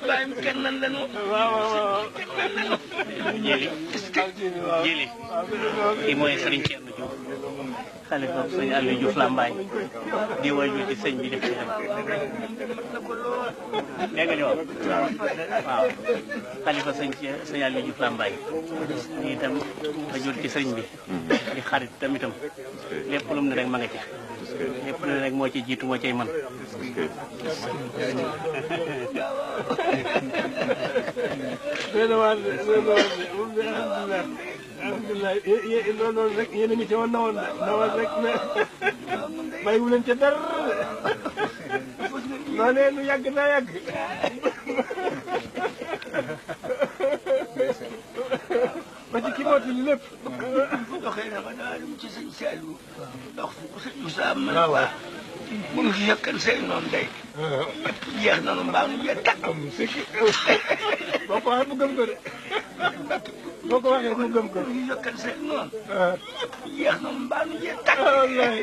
bàyyim kenn nan la ñu. jëli jëli kii mooy Serigne Thierno Diouf xalifa sëñ Aliou Diouf Lambaye di waajur ci sëñ bi def ci dem dégg nga li wax waaw xalifa sëñ Aliou Diouf Lambaye di itam waajur ci sëñ bi di xarit tamitam lépp lu mu ne rek ma nga ci lépp lu ne rek moo ci jiitu moo cay man alhamdulilah loolu rek yéen a ngi ci woon nawoon rek may wu leen ca dara noo ne lu yàgg naa yàgg ba ci kii mootali lépp doxee na ma daa dem ci sëñ Saliou dox fu ko sëñ Moussa man quoi bu mu fi yëkkan say noonu day jeex na nu mbaa nu jeex tàkk boo ko waxee mu gëm ko de boo ko waxee mu gëm ko bu ñu yëkkan say noonu jeex na nu mbaa nu jeex tàkk wallahi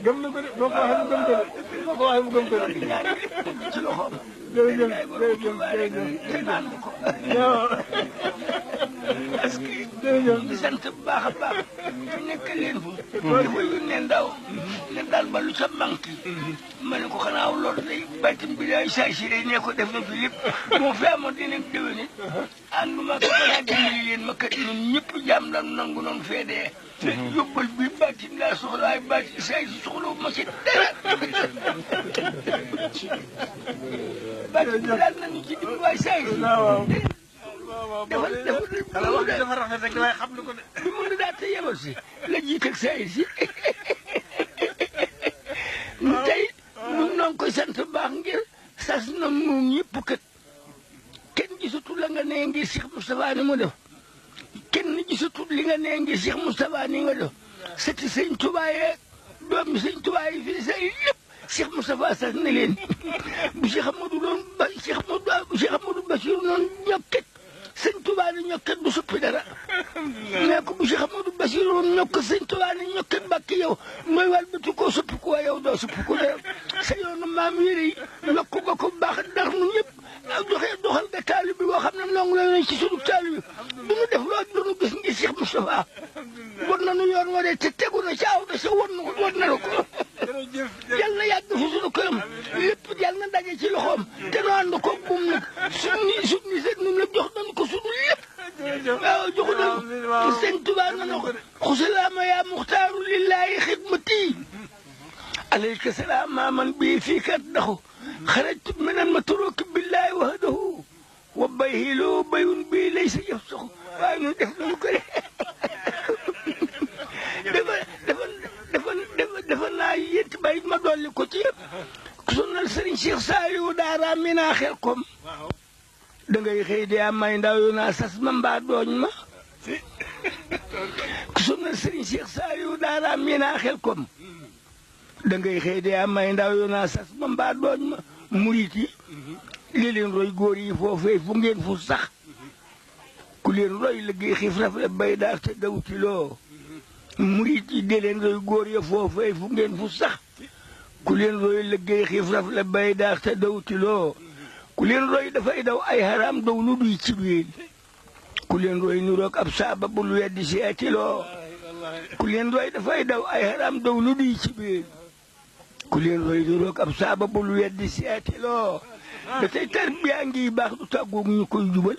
gëm na ko de boo ko waxee mu gëm ko de boo ko waxee mu gëm ko de ci loxoom jërëjëf jërëjëf te naan ko parce que jërëjëf di sant bu baax a baax nekk leen fu dafa yónnee ndaw ne daal ba lu ca manqué ma ne ko xanaa loolu day bàttim bi daay saay si day ne ko def na fi lépp moo fi amoon dinañ déwéne ànduma ko balaa dimbali leen ma kat ñun ñëpp jàmm la nangu noonu fee dee yóbbal bi bàttim laa soxla waaye bàttim saay si soxla ma ci dara bàttim bi daal nañu ci dimbali waaye saay si dafa rafet rek waaye xam na ko de bi mun daa te yebal si la jiit ak saay si tey ñun noo ngi koy sant baax ngir sas na moom ñëpp kat kenn gisatul la nga nee ngir Cheikh Moustapha ni mu def kenn gisatul li nga nee ngir Cheikh Moustapha ni nga def sëti sëñ Tuubaa yeeg doomi sëñ Tuubaa yi fii say lépp Cheikh Moustapha sas na leen bu Cheikh Amadou doon ba Cheikh Amadou Bachir noonu ñokket sëñ Tuubaa ni ñokket du suppi dara mais ko bu Cheikh Amadou Bachir noonu ñokk sëñ Tuubaa ni ñokket mbàkk yow mooy wàl bati koo suppi ko waa yow doo suppi ko dara sa yoonu maam yére yi yokk nga ko baax ndax nu ñëpp doxal nga taali bi boo xam ne nongu la ci sunu taali bi du ñu def loolu lu ñu gis ngi Cheikh Moustapha war nañu yoon wa de te tegu na caaw da sa war na la ko yal na yàgg fi sunu këram lépp yal na daje ci loxoom te nu ànd ko moom nag suñu seen moom nag jox nañu ko sunu lépp waaw jox nañu sëñ Tuubaa na ko xusalaama yaa muxtaaru lillahi xidmati alayka salaama man bii fii kat daxu xarajtu minan matruki billahi wahdahu wa bayhilu bayun bii laysa yafsaxu waaye ñun def nañu ko dafa naa yént bay ma dolli ko ci sunal sëriñ Cheikh Saliou daara mi naa xel kom da ngay xëy de am may ndaw yu naa sas ma mbaa dooñ ma sunal sëriñ Cheikh Saliou daara mi naa xel kom da ngay xëy de am may ndaw yu naa sas ma mbaa dooñ ma murit yi li leen roy góor yi foofee fu ngeen fu sax ku leen roy liggéey xiif rafle bay daar te dawtiloo murit yi di leen roy góor ya foofee fu ngeen fu sax ku leen roy liggéey xiif rafle bay daar te dawtiloo ku leen roy dafay daw ay haram daw lu duy ci biir ku leen roy niroog ab saaba bul weddi seetiloo ku leen roy dafay daw ay haram daw lu duy ci biir ku leen roy niroog ab saaba bul weddi seetiloo ba tey tarbiya ngi baax du tàggoog ñu koy jubal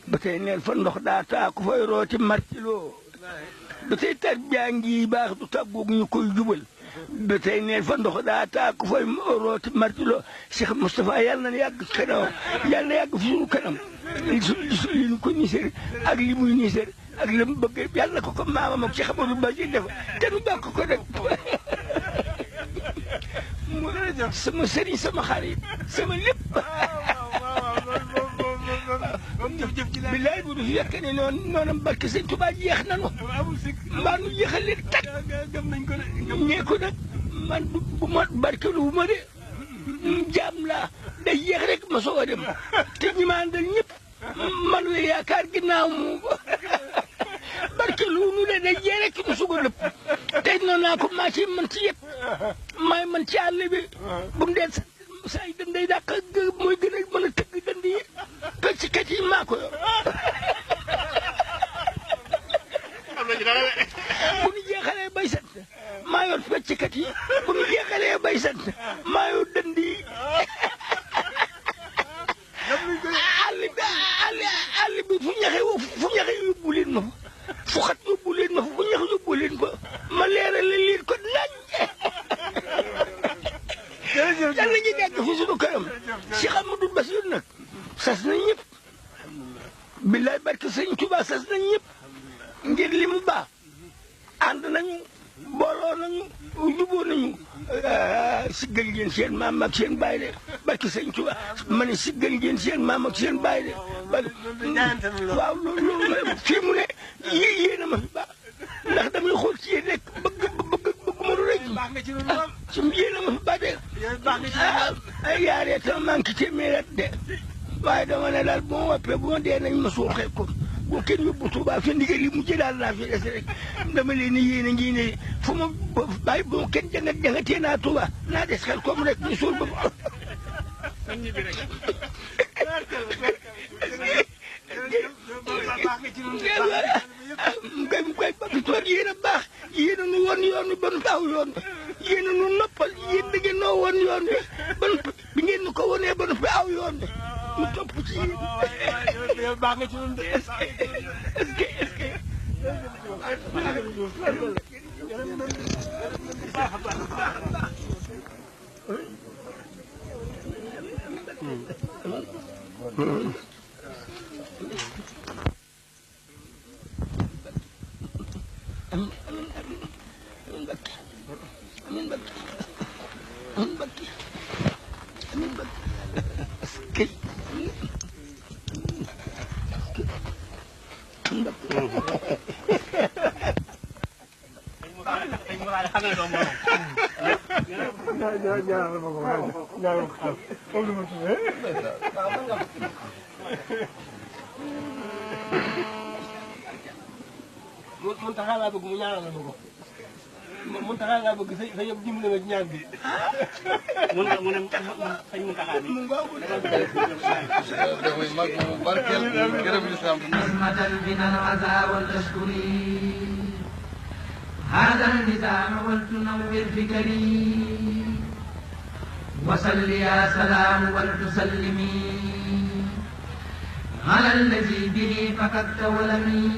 ba tey neel fa ndox daa taa ku fay rooti martiloo ba tey tarbiya ngi baax du tàggoog ñu koy jubal ba tey neel fa ndox daa taa ku fay rooti martiloo Cheikh Moustapha yàlla na yàgg ci kanam yàlla na yàgg fi suñu kanam li ñu ko nisër ak li muy nisër ak li mu bëgg yàlla ko ko maamam ak Cheikh Amadou Bachir def te nu bàkk ko rek sama sëriñ sama xarit sama lépp bilaay bu du fekk ne noonu barke sëñ Tuubaa jeex nanu mbaa nu jeexal leen tag ñee ko nag man bu ma barkelu bu ma de jaam laa day jeex rek ma soog a dem te ñi ma àndal ñëpp man la yaakaar ginnaaw mu barke lu nu de day jee rek mu suga lëpp tey noonu naa ko maa ci mën ci yëpp maay mën ci àll bi bu mu dee saa yi danday dàq mooy gën a mën a tëgg dand yi fecckat yi maa ko yor bu ñu jeexalee bay sant maa yor fecckat yi bu ñu jeexalee bay sant maa yor dand yi àll bi fu ñaxe yóbbu leen ma fa fu xat yóbbu leen ma fa fu ñax yóbbu leen fa ma leeral leen ko nañ yàlla ñu nekk fi suñu këram Cheikh Amadou Bassirou nag sas nañ ñëpp billaay barke sëñ Tuubaa sas nañ ñëpp ngir li mu baax ànd nañu booloo nañu juboo nañu siggal ngeen seen maam ak seen baay de barke sëñ Tuubaa ma ne siggal ngeen seen maam ak seen baay de waaw loolu fii mu ne yéen a ma fi baax ndax damay xool ci yéen rek bëgg ma du rek ci yéen a ma fi baax de ay yaaree tam manqué téeméer de waaye dama ne daal bu ma woppee bu ma dee nañ ma suuxee ko bu kenn yóbbu Tuubaa fi ndigal li mujj daal laa fi des rek dama leen ni yéen a ngi ne fu ma bàyyi bu ma kenn jangatee naa Tuubaa naa des xel comme rek ñu suul ba mu koy bakitoor yéen a baax yéen a nu woon yoon wi ba nu aw yoon wi yéen a nu noppal yéen da ngeen noo woon yoon wi ba nu bi ngeen nu ko wonee ba nu fi aw yoon wi mu topp ci yéen baax nga ci ñun de Muntaxa laa bëgg mu ñaanal ma ko Muntaxa laa bëgg sa yëpp dimbali ma ci ñaan bi mu ne sëñ Muntaxa bi dafay mag mu barkeel gërëm lislaam نعمة بنا العزاء والتشكر هذا النظام ولتنور فكري وصل يا سلام ولتسلمي على الذي به فقدت ولمي